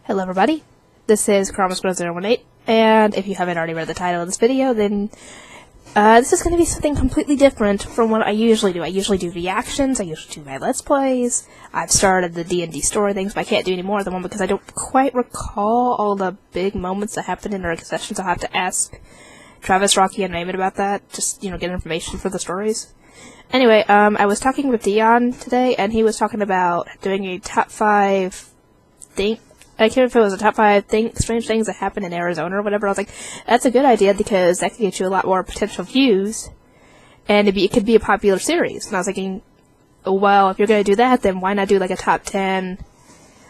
Hello everybody, this is Karma018, and if you haven't already read the title of this video, then this is going to be something completely different from what I usually do. I usually do reactions, I usually do my Let's Plays, I've started the D&D story things, but I can't do any more at the moment because I don't quite recall all the big moments that happened in our sessions. I'll have to ask Travis, Rocky, and Raymond about that, just, get information for the stories. Anyway, I was talking with Dion today, and he was talking about doing a top 5 I can't remember if it was a top 5 strange things that happened in Arizona or whatever. I was like, that's a good idea because that could get you a lot more potential views, and it could be a popular series. And I was thinking, well, if you're going to do that, then why not do like a top 10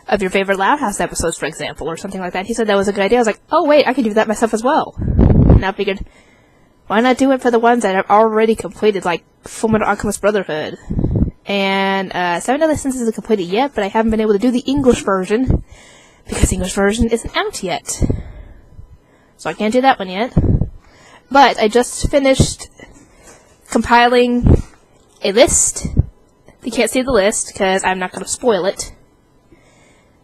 of your favorite Loud House episodes, for example, or something like that. He said that was a good idea. I was like, oh wait, I can do that myself as well. And I figured, why not do it for the ones that I've already completed, like Fullmetal Alchemist Brotherhood. And 7 Deadly Sins isn't completed yet, but I haven't been able to do the English version because the English version isn't out yet. So I can't do that one yet. But I just finished compiling a list. You can't see the list because I'm not going to spoil it.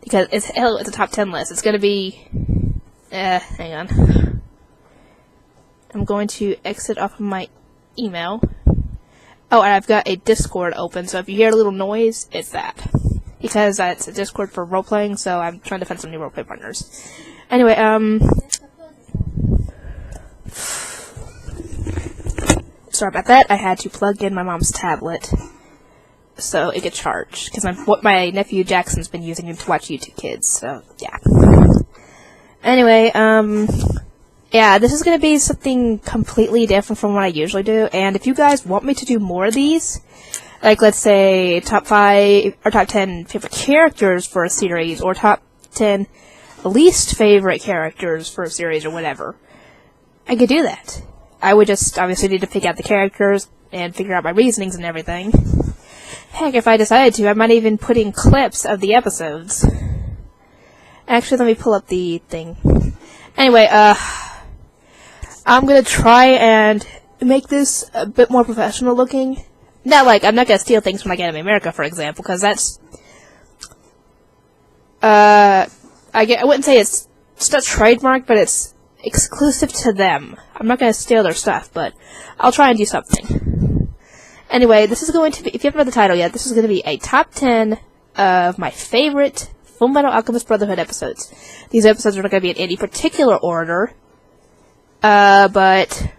Because it's a top 10 list. It's going to be... hang on. I'm going to exit off of my email. Oh, and I've got a Discord open, so if you hear a little noise, it's that. Because it's a Discord for role-playing, so I'm trying to find some new role-play partners. Anyway, sorry about that. I had to plug in my mom's tablet so it could charge. Because my nephew Jackson's been using it to watch YouTube Kids, so yeah. Anyway, yeah, this is going to be something completely different from what I usually do, and if you guys want me to do more of these, like, let's say, top 5 or top 10 favorite characters for a series, or top 10 least favorite characters for a series, or whatever, I could do that. I would just obviously need to pick out the characters and figure out my reasonings and everything. Heck, if I decided to, I might even put in clips of the episodes. Actually, let me pull up the thing. Anyway, I'm gonna try and make this a bit more professional looking. Not like, I'm not gonna steal things from like Anime America, for example, because that's, I wouldn't say it's not trademark, but it's exclusive to them. I'm not gonna steal their stuff, but I'll try and do something. Anyway, this is going to be, if you haven't read the title yet, this is going to be a top 10 of my favorite Fullmetal Alchemist Brotherhood episodes. These episodes are not going to be in any particular order, but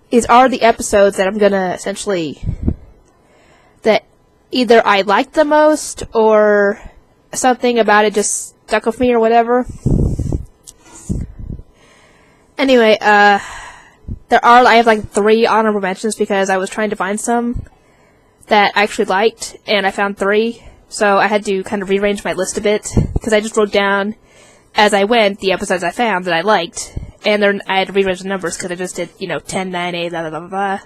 these are the episodes that I'm going to essentially, that either I like the most, or something about it just stuck with me, or whatever. Anyway, I have like 3 honorable mentions because I was trying to find some that I actually liked, and I found 3, so I had to kind of rearrange my list a bit, because I just wrote down, as I went, the episodes I found that I liked, and then I had to rearrange the numbers, because I just did, 10, 9, 8, blah, blah, blah, blah.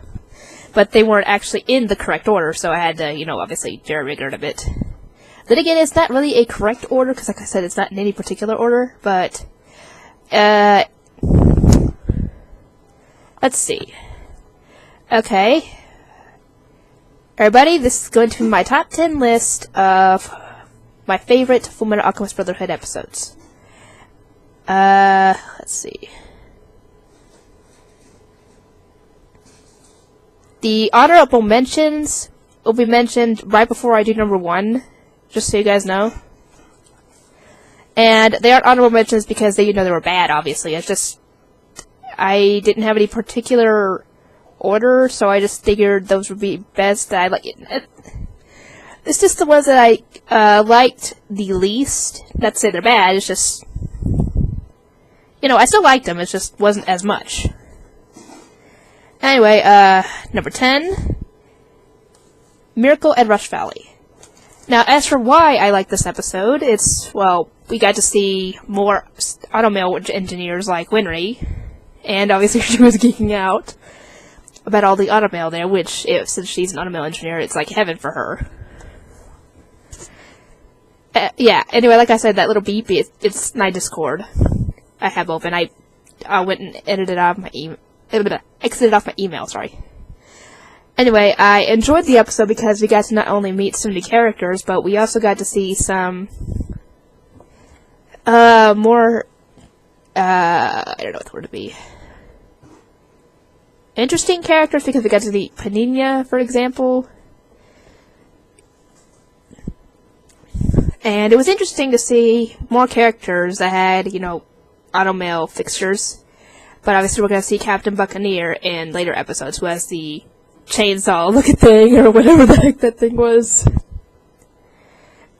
But they weren't actually in the correct order, so I had to, obviously jerry-rig it a bit. Then again, it's not really a correct order, because like I said, it's not in any particular order, but, let's see. Okay. Everybody, this is going to be my top 10 list of my favorite Fullmetal Alchemist Brotherhood episodes. Let's see. The honorable mentions will be mentioned right before I do number 1, just so you guys know. And they aren't honorable mentions because they were bad, obviously. It's just, I didn't have any particular order, so I just figured those would be best. It's just the ones that I liked the least. Not to say they're bad, it's just, I still liked them, it just wasn't as much. Anyway, number 10, Miracle at Rush Valley. Now, as for why I like this episode, it's, well, we got to see more automail engineers like Winry, and obviously she was geeking out about all the automail there, which, since she's an automail engineer, it's like heaven for her. Yeah, anyway, like I said, that little beep, it's my Discord. I have open. I went and edited off my exited off my email, sorry. Anyway, I enjoyed the episode because we got to not only meet some new characters, but we also got to see some more, I don't know what the word to be. Interesting characters, because we got to meet Panina, for example. And it was interesting to see more characters that had, you know, automail fixtures. But obviously we're going to see Captain Buccaneer in later episodes, who has the chainsaw looking thing, or whatever the heck that thing was,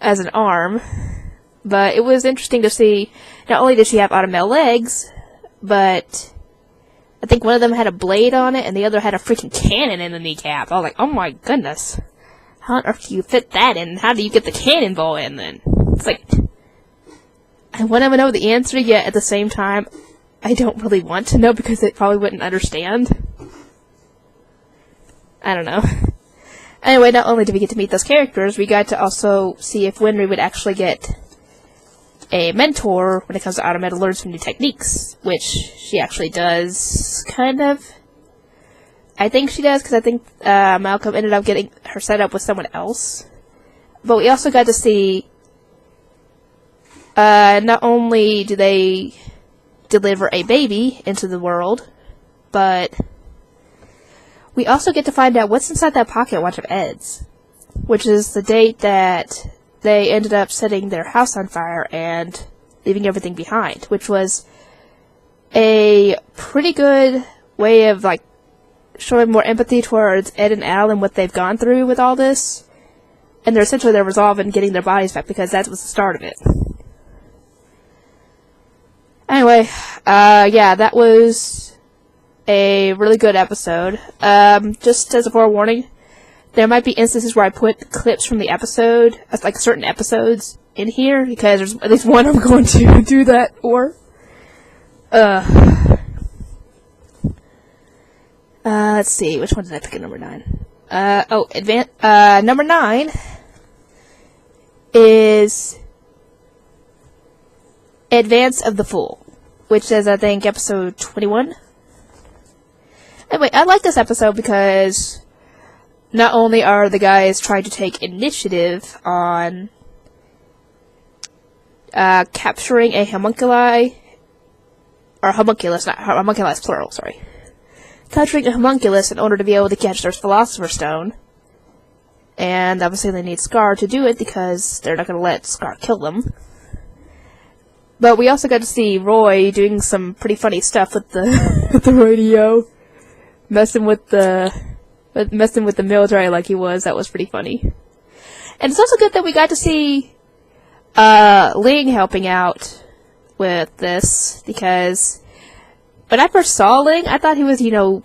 as an arm. But it was interesting to see, not only did she have automail legs, but I think one of them had a blade on it, and the other had a freaking cannon in the kneecap. I was like, oh my goodness. How on earth do you fit that in? How do you get the cannonball in, then? It's like, I want to know the answer, yet at the same time, I don't really want to know, because it probably wouldn't understand. I don't know. Anyway, not only did we get to meet those characters, we got to also see if Winry would actually get a mentor when it comes to automated learns some new techniques, which she actually does, kind of. I think she does, because I think Malcolm ended up getting her set up with someone else. But we also got to see, not only do they deliver a baby into the world, but we also get to find out what's inside that pocket watch of Ed's, which is the date that they ended up setting their house on fire and leaving everything behind, which was a pretty good way of, like, showing more empathy towards Ed and Al and what they've gone through with all this, and their resolve in getting their bodies back, because that was the start of it. Anyway, yeah, that was a really good episode. Just as a forewarning, there might be instances where I put clips from the episode, like certain episodes, in here, because there's at least one I'm going to do that for. Let's see, which one did I pick at number 9? Number 9 is Advance of the Fool, which is, I think, episode 21. Anyway, I like this episode because not only are the guys trying to take initiative on capturing a homunculi, or homunculus, not homunculus plural, sorry. Capturing a homunculus in order to be able to catch their Philosopher's Stone. And obviously they need Scar to do it, because they're not going to let Scar kill them. But we also got to see Roy doing some pretty funny stuff with the with the radio, messing with the military like he was. That was pretty funny. And it's also good that we got to see Ling helping out with this, because when I first saw Ling, I thought he was, you know,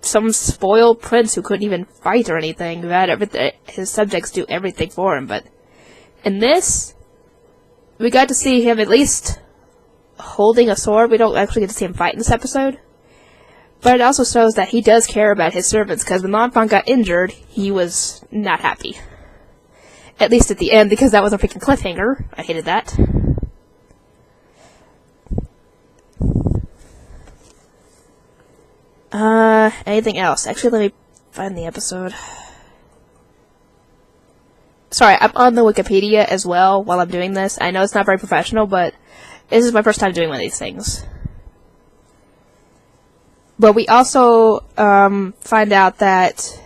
some spoiled prince who couldn't even fight or anything, who had everything, his subjects do everything for him. But in this, we got to see him at least holding a sword. We don't actually get to see him fight in this episode, but it also shows that he does care about his servants, because when L'Enfant got injured, he was not happy. At least at the end, because that was a freaking cliffhanger. I hated that. Anything else? Actually, let me find the episode. Sorry, I'm on the Wikipedia as well while I'm doing this. I know it's not very professional, but this is my first time doing one of these things. But we also find out that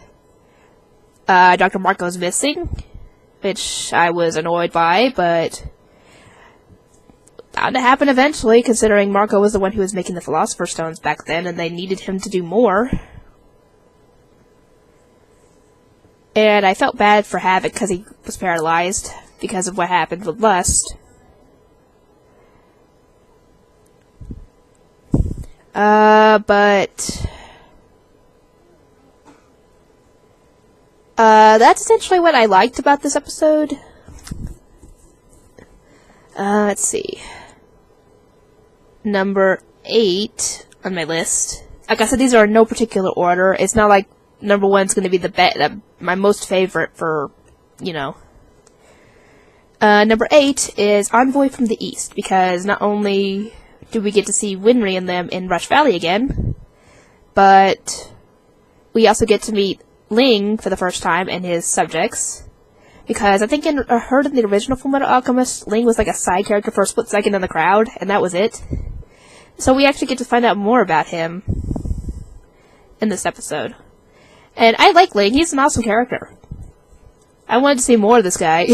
Dr. Marco is missing, which I was annoyed by, but bound to happen eventually, considering Marco was the one who was making the Philosopher's Stones back then, and they needed him to do more. And I felt bad for Havoc, because he was paralyzed because of what happened with Lust. But that's essentially what I liked about this episode. Let's see. Number 8 on my list. Like I said, these are in no particular order. It's not like number 1's going to be my most favorite for, you know. Number 8 is Envoy from the East, because not only do we get to see Winry and them in Rush Valley again, but we also get to meet Ling for the first time and his subjects. Because I think I heard in the original Fullmetal Alchemist, Ling was like a side character for a split second in the crowd, and that was it. So we actually get to find out more about him in this episode. And I like Ling, he's an awesome character. I wanted to see more of this guy.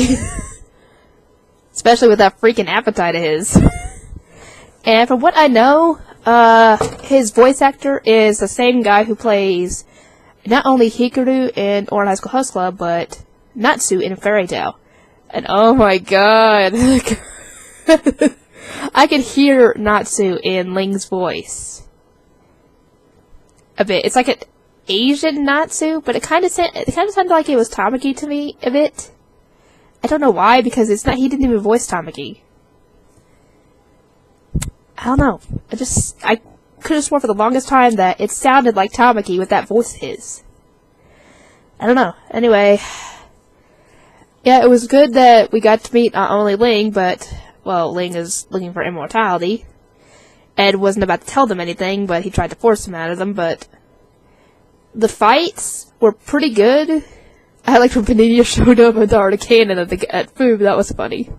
Especially with that freaking appetite of his. And from what I know, his voice actor is the same guy who plays not only Hikaru in Orange High School Host Club, but Natsu in Fairy Tail. And oh my god. I could hear Natsu in Ling's voice. A bit. It's like an Asian Natsu, but it kind of sounded like it was Tamaki to me a bit. I don't know why, because he didn't even voice Tamaki. I don't know. I could have sworn for the longest time that it sounded like Tamaki with that voice of his. I don't know. Anyway. Yeah, it was good that we got to meet not only Ling, but, well, Ling is looking for immortality. Ed wasn't about to tell them anything, but he tried to force them out of them, but the fights were pretty good. I liked when Panini showed up and threw a cannon at food, that was funny.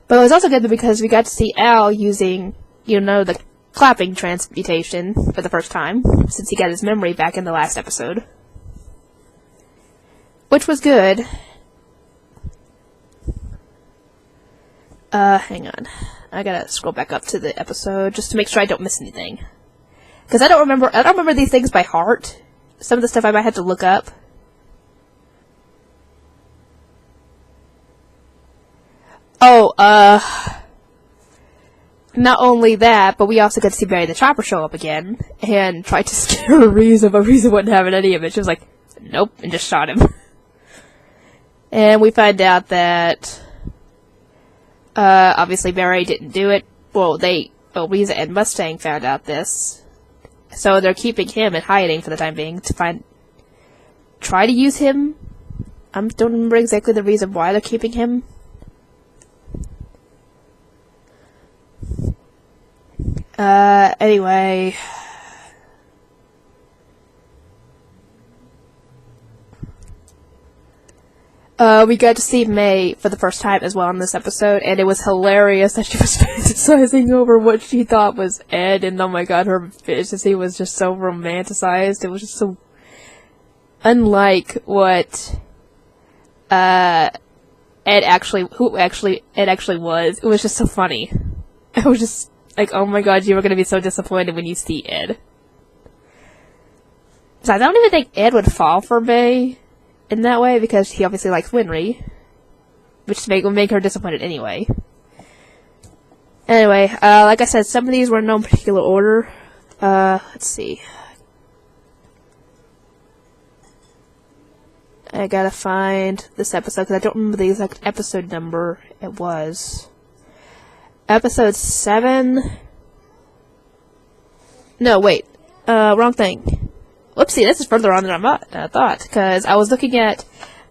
But it was also good because we got to see Al using, the clapping transmutation for the first time, since he got his memory back in the last episode. Which was good. Hang on. I gotta scroll back up to the episode just to make sure I don't miss anything. Because I don't remember these things by heart. Some of the stuff I might have to look up. Oh, not only that, but we also got to see Barry the Chopper show up again, and try to scare Riza, but Riza wouldn't have any of it. She was like, nope, and just shot him. And we find out that, obviously Barry didn't do it. Well, Riza and Mustang found out this. So they're keeping him in hiding for the time being to try to use him. I don't remember exactly the reason why they're keeping him. Anyway. We got to see May for the first time as well in this episode, and it was hilarious that she was fantasizing over what she thought was Ed, and oh my god, her fantasy was just so romanticized. It was just so unlike what Ed actually was. It was just so funny. I was just like, oh my god, you were gonna be so disappointed when you see Ed. So I don't even think Ed would fall for May in that way, because he obviously likes Winry, which would make her disappointed anyway. Anyway, like I said, some of these were in no particular order. Let's see. I gotta find this episode, because I don't remember the exact episode number it was. Episode 7? No, wait. Wrong thing. Whoopsie, this is further on than I thought, because I was looking at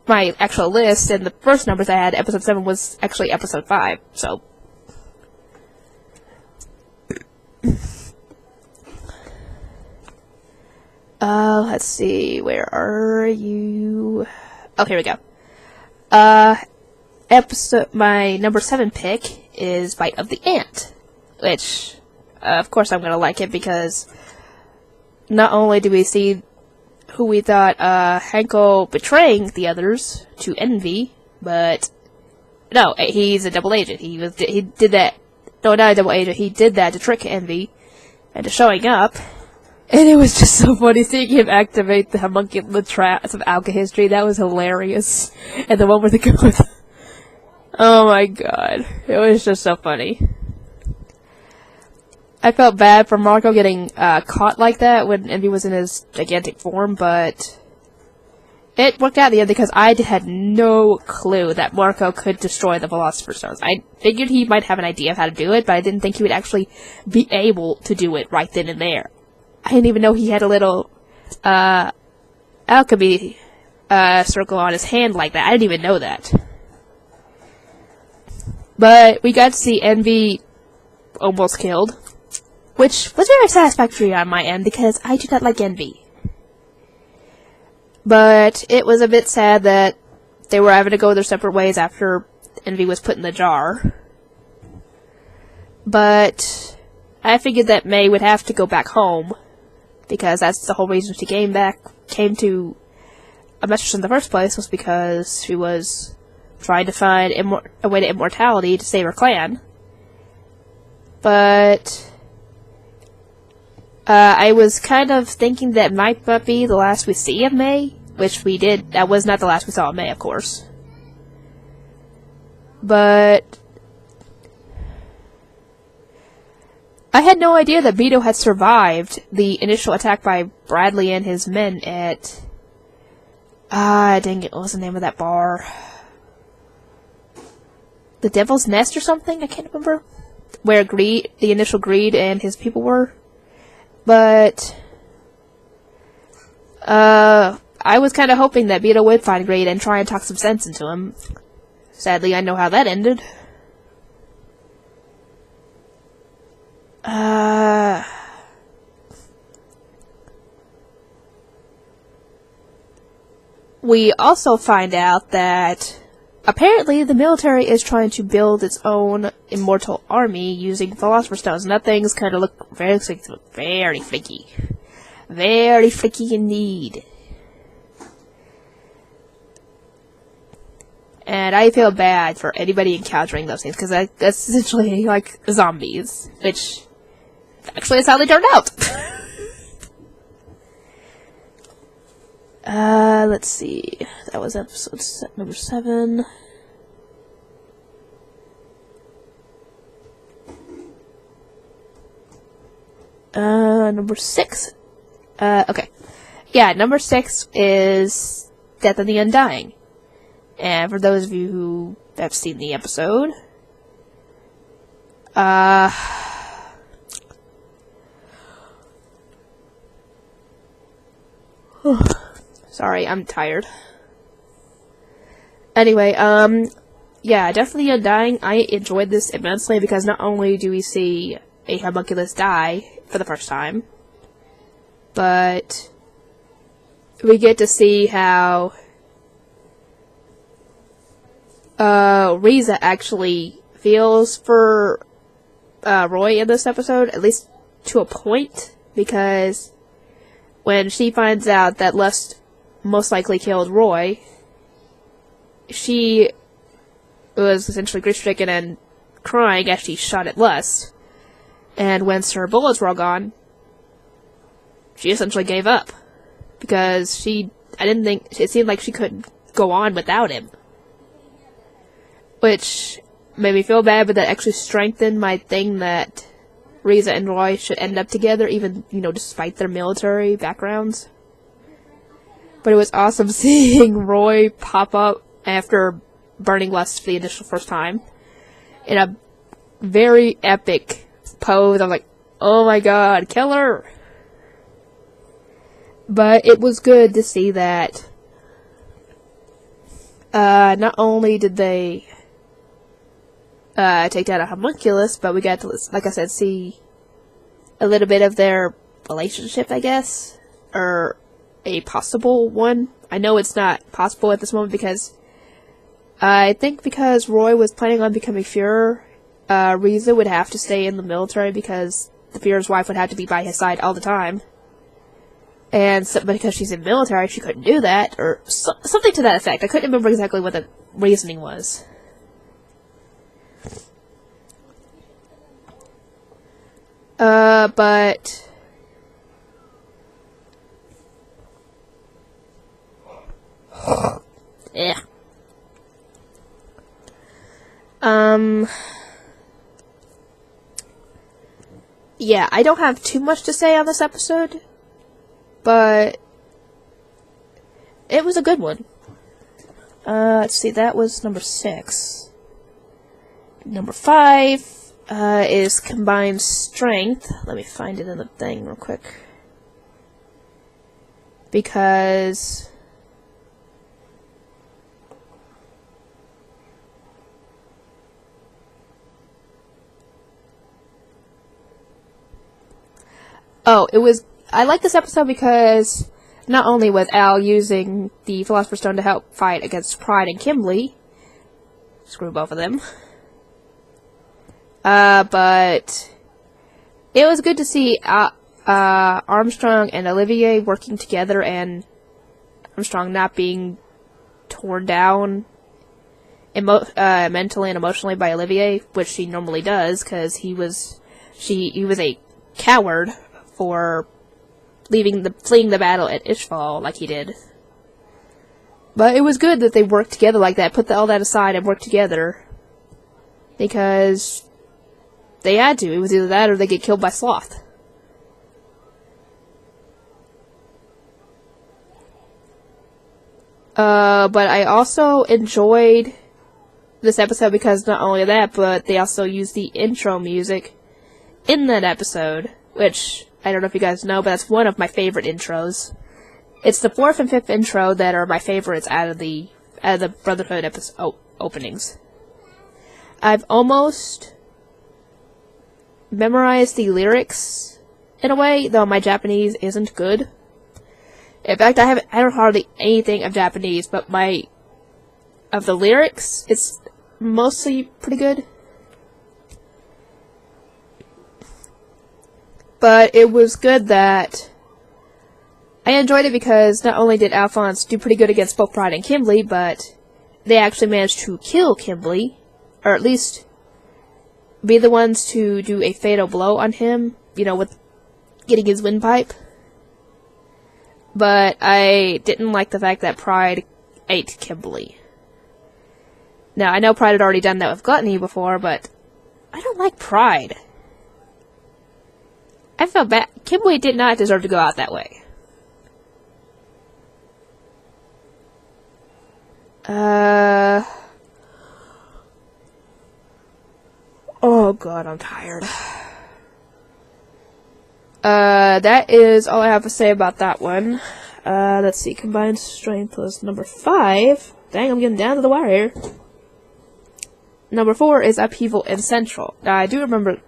my actual list, and the first numbers I had, episode 7 was actually episode 5, so. Let's see, where are you? Oh, here we go. My number 7 pick is Bite of the Ant, which, of course I'm gonna like it, because not only do we see who we thought, Hanko betraying the others to envy, but no, he's a double agent. He did that. No, not a double agent. He did that to trick Envy into showing up, and it was just so funny seeing him activate the homunculus traps of alchemy. That was hilarious. And the one where they go with, oh my god, it was just so funny. I felt bad for Marco getting caught like that when Envy was in his gigantic form, but it worked out in the end because I had no clue that Marco could destroy the Philosopher's Stones. I figured he might have an idea of how to do it, but I didn't think he would actually be able to do it right then and there. I didn't even know he had a little alchemy circle on his hand like that. I didn't even know that. But we got to see Envy almost killed, which was very satisfactory on my end because I do not like Envy. But it was a bit sad that they were having to go their separate ways after Envy was put in the jar. But I figured that May would have to go back home, because that's the whole reason she came to a Mistress in the first place, was because she was trying to find a way to immortality to save her clan. But I was kind of thinking that might be the last we see of May, which we did. That was not the last we saw of May, of course. But I had no idea that Beto had survived the initial attack by Bradley and his men at... dang it, what was the name of that bar? The Devil's Nest or something? I can't remember. Where the initial Greed and his people were. But I was kind of hoping that Beto would find Greed and try and talk some sense into him. Sadly, I know how that ended. We also find out that apparently the military is trying to build its own immortal army using Philosopher's Stones, and that thing's kind of look very freaky. Very freaky indeed. And I feel bad for anybody encountering those things, because that's essentially like zombies, which actually is how they turned out. Let's see. That was episode number 7. Number 6. Okay. Yeah, number 6 is Death of the Undying. And for those of you who have seen the episode, sorry, I'm tired. Anyway, yeah, definitely Undying. I enjoyed this immensely because not only do we see a homunculus die for the first time, but we get to see how Riza actually feels for Roy in this episode, at least to a point, because when she finds out that Lust most likely killed Roy, she was essentially grief-stricken and crying as she shot at Lust. And once her bullets were all gone, she essentially gave up. Because it seemed like she couldn't go on without him. Which made me feel bad, but that actually strengthened my thing that Riza and Roy should end up together, even, despite their military backgrounds. But it was awesome seeing Roy pop up after burning Lust for the initial first time in a very epic pose. I'm like, oh my god, kill her! But it was good to see that not only did they take down a homunculus, but we got to, like I said, see a little bit of their relationship, I guess, or a possible one. I know it's not possible at this moment because I think because Roy was planning on becoming Führer, Riza would have to stay in the military because the Führer's wife would have to be by his side all the time. And so, because she's in the military, she couldn't do that, or something to that effect. I couldn't remember exactly what the reasoning was. But yeah. Yeah, I don't have too much to say on this episode, but it was a good one. Let's see, that was number 6. Number 5 is Combined Strength. Let me find it in the thing real quick. Because I like this episode because not only was Al using the Philosopher's Stone to help fight against Pride and Kimberly, screw both of them, but it was good to see Armstrong and Olivier working together, and Armstrong not being torn down mentally and emotionally by Olivier, which she normally does, because he was a coward for fleeing the battle at Ishval like he did. But it was good that they worked together like that, put all that aside and worked together, because they had to. It was either that or they get killed by Sloth. But I also enjoyed this episode because not only that, but they also used the intro music in that episode, which I don't know if you guys know, but that's one of my favorite intros. It's the 4th and 5th intro that are my favorites out of the Brotherhood episode openings. I've almost memorized the lyrics in a way, though my Japanese isn't good. In fact, I don't hardly anything of Japanese, but of the lyrics, it's mostly pretty good. But it was good that I enjoyed it because not only did Alphonse do pretty good against both Pride and Kimberly, but they actually managed to kill Kimberly, or at least be the ones to do a fatal blow on him, with getting his windpipe. But I didn't like the fact that Pride ate Kimberly. Now, I know Pride had already done that with Gluttony before, but I don't like Pride. I felt bad. Kimberly did not deserve to go out that way. Oh god, I'm tired. That is all I have to say about that one. Let's see, combined strength was number 5. Dang, I'm getting down to the wire here. Number 4 is Upheaval and Central. Now, I do remember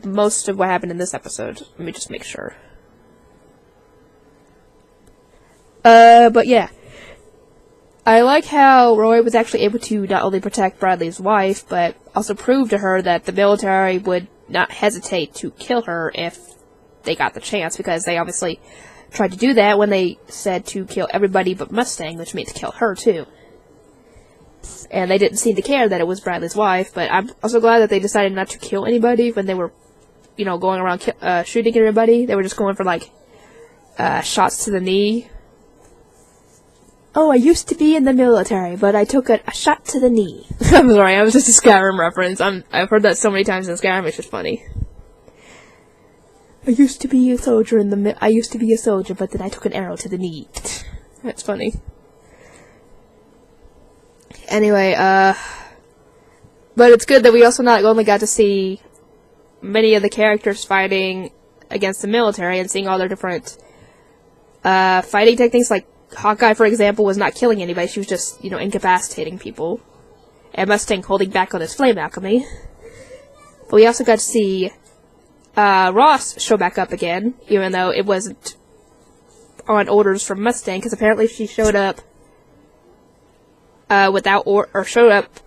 most of what happened in this episode. Let me just make sure. But yeah. I like how Roy was actually able to not only protect Bradley's wife, but also prove to her that the military would not hesitate to kill her if they got the chance, because they obviously tried to do that when they said to kill everybody but Mustang, which means to kill her too. And they didn't seem to care that it was Bradley's wife, but I'm also glad that they decided not to kill anybody when they were, going around shooting everybody. They were just going for, shots to the knee. Oh, I used to be in the military, but I took a shot to the knee. I'm sorry, I was just a Skyrim reference. I've heard that so many times in Skyrim, it's just funny. I used to be a soldier but then I took an arrow to the knee. That's funny. Anyway, but it's good that we also not only got to see many of the characters fighting against the military and seeing all their different fighting techniques. Like Hawkeye, for example, was not killing anybody, she was just, incapacitating people. And Mustang holding back on his flame alchemy. But we also got to see Ross show back up again, even though it wasn't on orders from Mustang, because apparently she showed up without showed up.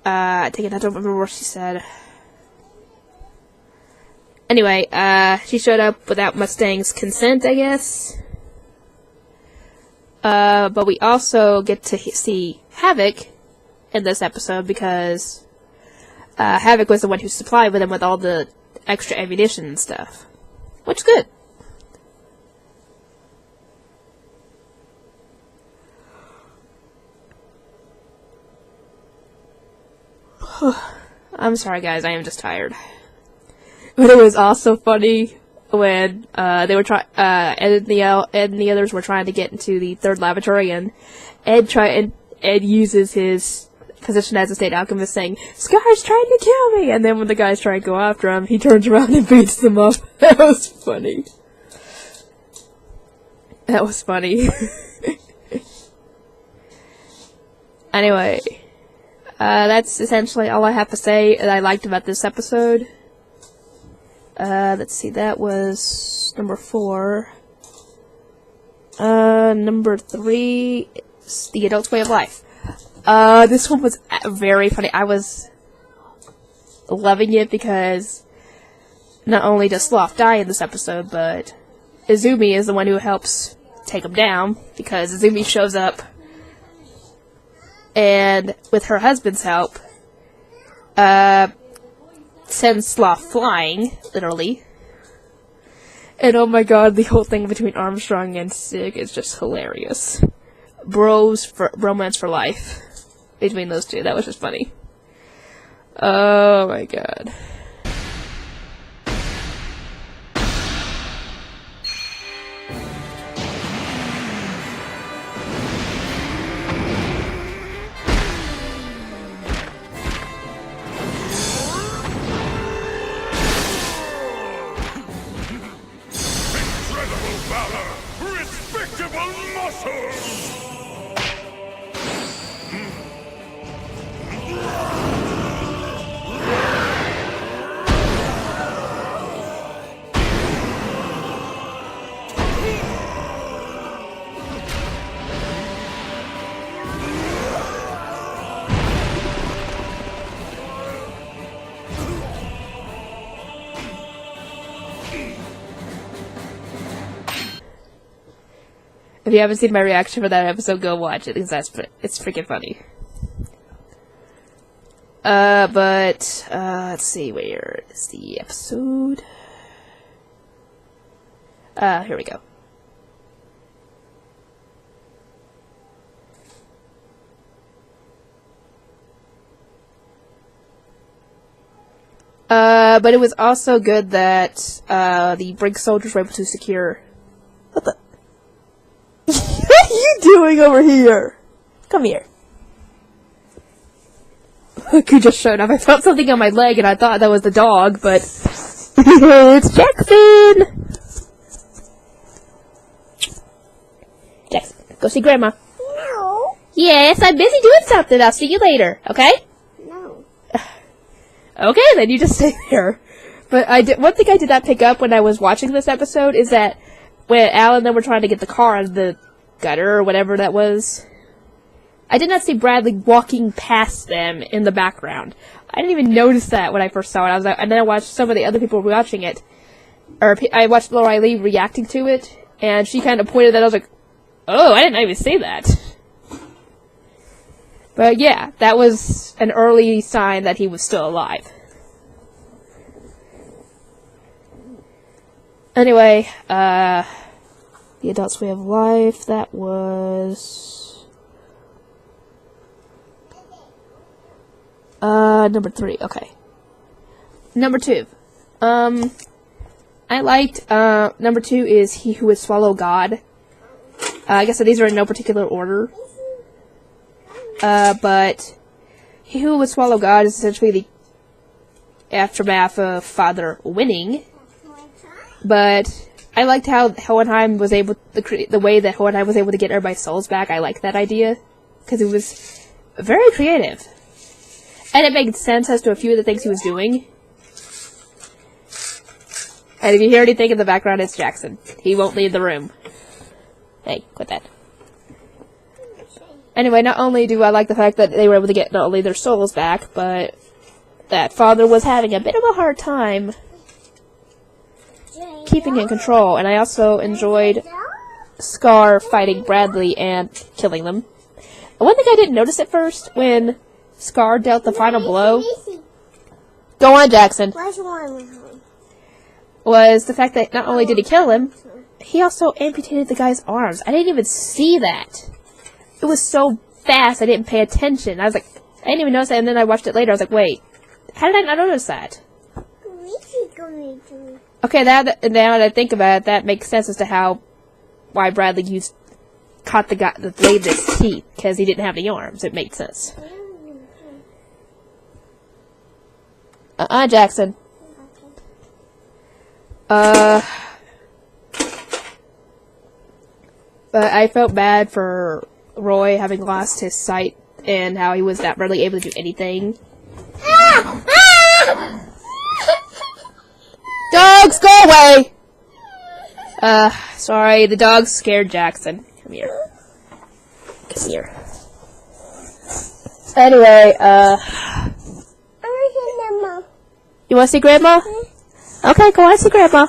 I don't remember what she said. Anyway, she showed up without Mustang's consent, I guess. But we also get to see Havoc in this episode because Havoc was the one who supplied with him with all the extra ammunition and stuff, which is good. I'm sorry, guys. I am just tired. But it was also funny when they were Ed and the others were trying to get into the third laboratory, and Ed uses his position as a state alchemist, saying, "Scar's trying to kill me!" And then when the guys try to go after him, he turns around and beats them up. That was funny. That was funny. Anyway, that's essentially all I have to say that I liked about this episode. Let's see, that was number 4. Number 3 is The Adult's Way of Life. This one was very funny. I was loving it because not only does Sloth die in this episode, but Izumi is the one who helps take him down, because Izumi shows up and, with her husband's help, sends Sloth flying, literally. And oh my god, the whole thing between Armstrong and Sig is just hilarious. Bromance for life between those two. That was just funny. Oh my god. Incredible valor! Respectable muscles! If you haven't seen my reaction for that episode, go watch it, because it's freaking funny. Let's see, where is the episode? Here we go. But it was also good that, the Brink soldiers were able to secure... What the... What are you doing over here? Come here. Look who just showed up. I felt something on my leg and I thought that was the dog, but... It's Jackson! Jackson, go see Grandma. No. Yes, I'm busy doing something. I'll see you later, okay? No. Okay, then you just stay there. But one thing I did not pick up when I was watching this episode is that when Al and them were trying to get the car out of the gutter or whatever that was, I did not see Bradley walking past them in the background. I didn't even notice that when I first saw it. I was like, and then I watched some of the other people watching it, or I watched Laura Riley reacting to it, and she kind of pointed that. I was like, oh, I didn't even see that. But yeah, that was an early sign that he was still alive. Anyway, The Adult's Way of Life, that was... number 3, okay. Number 2. I liked, number 2 is He Who Would Swallow God. I guess these are in no particular order. But He Who Would Swallow God is essentially the aftermath of Father winning. But I liked how Hohenheim was able to the way that Hohenheim was able to get everybody's souls back. I liked that idea because it was very creative, and it made sense as to a few of the things he was doing. And if you hear anything in the background, it's Jackson. He won't leave the room. Hey, quit that. Anyway, not only do I like the fact that they were able to get not only their souls back, but that Father was having a bit of a hard time keeping in control, and I also enjoyed Scar fighting Bradley and killing them. One thing I didn't notice at first, when Scar dealt the final blow... Go on, Jackson. Was the fact that not only did he kill him, he also amputated the guy's arms. I didn't even see that. It was so fast, I didn't pay attention. I was like, I didn't even notice that, and then I watched it later. I was like, wait, how did I not notice that? Okay, now that I think about it, that makes sense as to why Bradley caught the blade in his teeth, because he didn't have any arms. It made sense. Jackson. But I felt bad for Roy having lost his sight and how he was not really able to do anything. Dogs, go away! Sorry, the dog scared Jackson. Come here. Come here. Anyway, I want to see Grandma. you want to see Grandma? Okay, go on, see Grandma.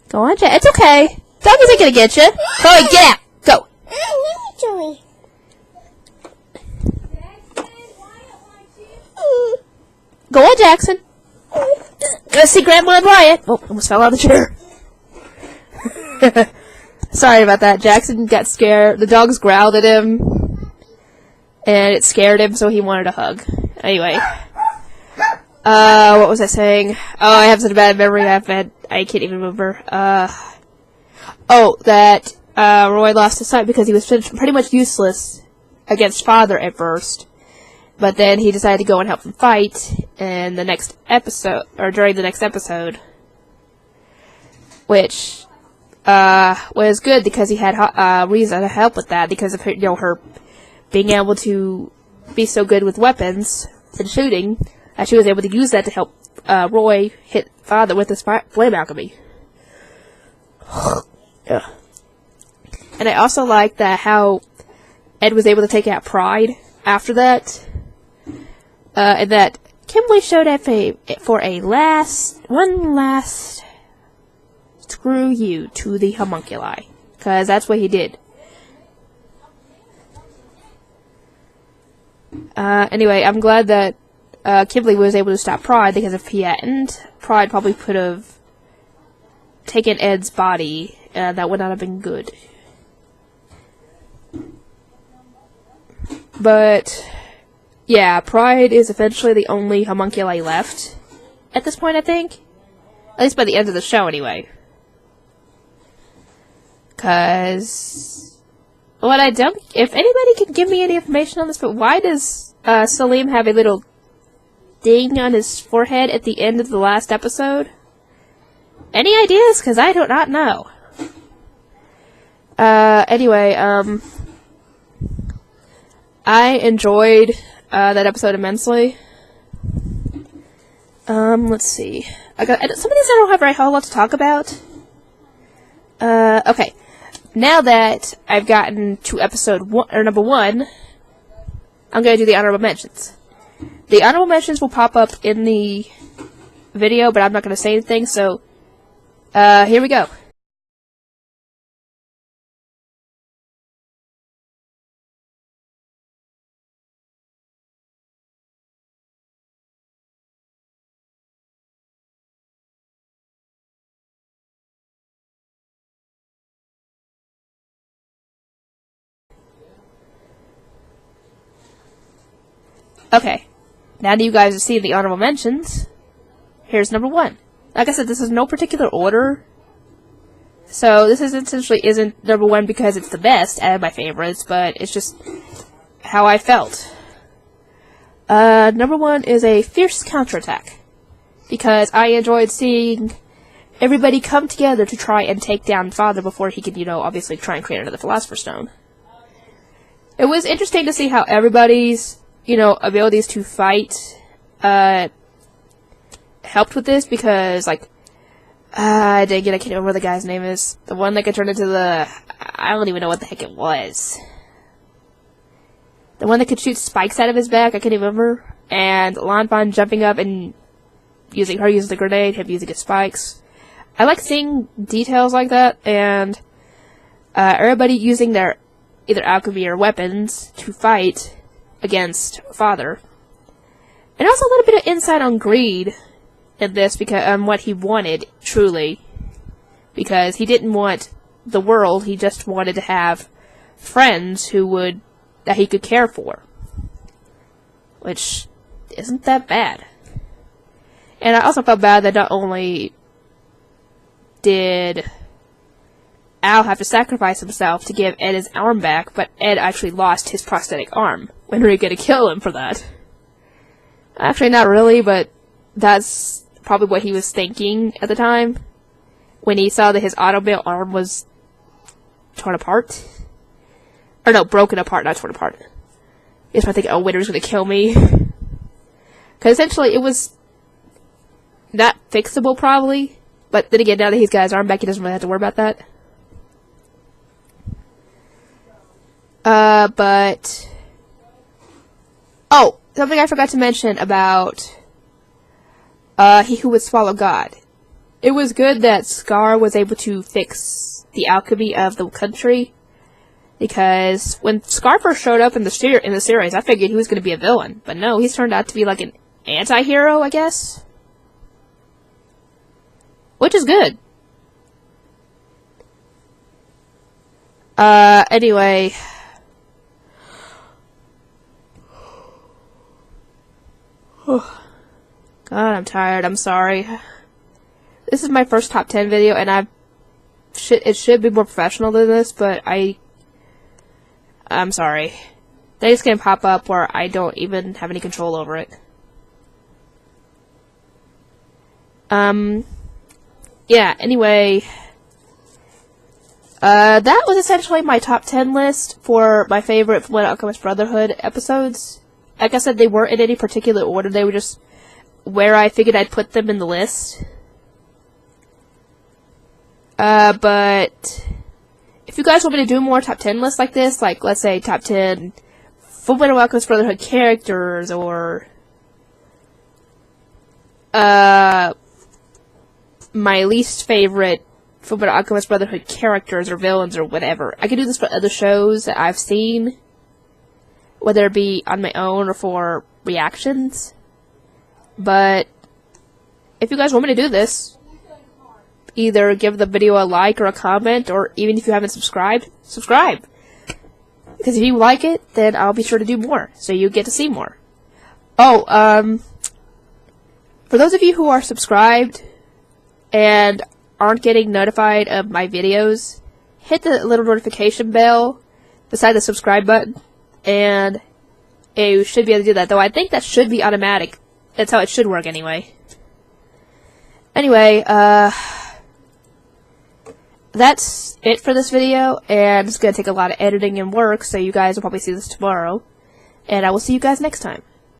Go on, Jack. It's okay. Dog isn't gonna get you. Chloe, get out. Go. Joey. Go on, Jackson. Let's see Grandma and Wyatt. Oh, almost fell out of the chair. Sorry about that. Jackson got scared. The dogs growled at him, and it scared him, so he wanted a hug. Anyway, what was I saying? Oh, I have such a bad memory. I can't even remember. That Roy lost his sight because he was pretty much useless against Father at first. But then he decided to go and help him fight in the next episode, or during the next episode, which was good because he had reason to help with that because of her, her being able to be so good with weapons and shooting, she was able to use that to help Roy hit Father with his flame alchemy. Yeah. And I also like that how Ed was able to take out Pride after that. And that Kimberly showed up for one last screw you to the homunculi. Because that's what he did. Anyway, I'm glad that Kimberly was able to stop Pride, because if he hadn't, Pride probably could have taken Ed's body, and that would not have been good. But yeah, Pride is eventually the only homunculi left at this point, I think. At least by the end of the show, anyway. Because what I don't... If anybody can give me any information on this, but why does Salim have a little ding on his forehead at the end of the last episode? Any ideas? Because I do not know. Anyway, I enjoyed that episode immensely. Let's see. Some of these I don't have a whole lot to talk about. Okay. Now that I've gotten to number 1, I'm gonna do the honorable mentions. The honorable mentions will pop up in the video, but I'm not gonna say anything, so, here we go. Okay, now that you guys have seen the honorable mentions, here's number 1. Like I said, this is no particular order, so this essentially isn't number 1 because it's the best out of my favorites, but it's just how I felt. Number 1 is a fierce counterattack, because I enjoyed seeing everybody come together to try and take down Father before he could, obviously try and create another Philosopher's Stone. It was interesting to see how everybody's abilities to fight, helped with this, because, dang it, I can't remember what the guy's name is. The one that could turn into I don't even know what the heck it was. The one that could shoot spikes out of his back, I can't even remember. And Lanfan jumping up and using the grenade, him using his spikes. I like seeing details like that, and, everybody using their either alchemy or weapons to fight against Father. And also a little bit of insight on greed in this, because what he wanted, truly. Because he didn't want the world, he just wanted to have friends that he could care for. Which isn't that bad. And I also felt bad that not only did Al have to sacrifice himself to give Ed his arm back, but Ed actually lost his prosthetic arm. When were you gonna kill him for that? Actually, not really, but that's probably what he was thinking at the time. When he saw that his automobile arm was torn apart. Or no, broken apart, not torn apart. He was probably thinking, oh, Winter's gonna kill me. Because essentially, it was not fixable, probably, But then again, now that he's got his arm back, he doesn't really have to worry about that. But... Oh! Something I forgot to mention about... He Who Would Swallow God. It was good that Scar was able to fix the alchemy of the country. Because when Scar first showed up in the series, I figured he was going to be a villain. But no, he's turned out to be like an anti-hero, I guess. Which is good. Anyway. God, I'm tired. I'm sorry. This is my first top 10 video, and it should be more professional than this, but I'm sorry. Things can pop up where I don't even have any control over it. Yeah, anyway. That was essentially my top 10 list for my favorite Fullmetal Alchemist Brotherhood episodes. Like I said, they weren't in any particular order, they were just where I figured I'd put them in the list. But if you guys want me to do more top 10 lists like this, like let's say top 10 Fullmetal Alchemist Brotherhood characters, or my least favorite Fullmetal Alchemist Brotherhood characters or villains or whatever, I could do this for other shows that I've seen, whether it be on my own or for reactions. But if you guys want me to do this, either give the video a like or a comment, or even if you haven't subscribed, subscribe. Because if you like it, then I'll be sure to do more, so you get to see more. Oh, for those of you who are subscribed and aren't getting notified of my videos, hit the little notification bell beside the subscribe button, and you should be able to do that. Though I think that should be automatic. That's how it should work anyway. Anyway, that's it for this video, and it's going to take a lot of editing and work, so you guys will probably see this tomorrow. And I will see you guys next time.